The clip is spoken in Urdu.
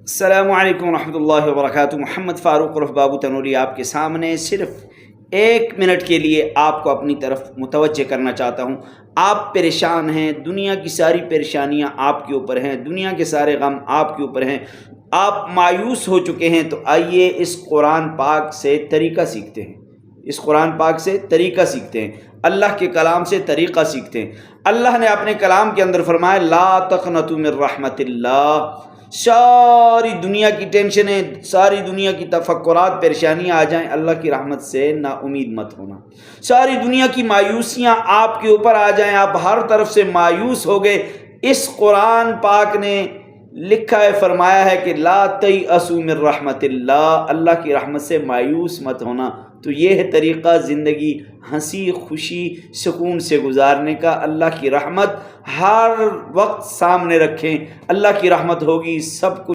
السلام علیکم ورحمۃ اللہ وبرکاتہ۔ محمد فاروق عرف بابو تنوری آپ کے سامنے صرف 1 منٹ کے لیے آپ کو اپنی طرف متوجہ کرنا چاہتا ہوں۔ آپ پریشان ہیں، دنیا کی ساری پریشانیاں آپ کے اوپر ہیں، دنیا کے سارے غم آپ کے اوپر ہیں، آپ مایوس ہو چکے ہیں، تو آئیے اس قرآن پاک سے طریقہ سیکھتے ہیں۔ اس قرآن پاک سے طریقہ سیکھتے ہیں، اللہ کے کلام سے طریقہ سیکھتے ہیں۔ اللہ نے اپنے کلام کے اندر فرمایا لا تقنطوا من رحمت اللہ۔ ساری دنیا کی ٹینشنیں، ساری دنیا کی تفکرات، پریشانیاں آ جائیں، اللہ کی رحمت سے نا امید مت ہونا۔ ساری دنیا کی مایوسیاں آپ کے اوپر آ جائیں، آپ ہر طرف سے مایوس ہو گئے، اس قرآن پاک نے لکھا ہے، فرمایا ہے کہ لا تیأسوا من رحمت اللہ، اللہ کی رحمت سے مایوس مت ہونا۔ تو یہ ہے طریقہ زندگی ہنسی خوشی سکون سے گزارنے کا۔ اللہ کی رحمت ہر وقت سامنے رکھیں، اللہ کی رحمت ہوگی، سب کچھ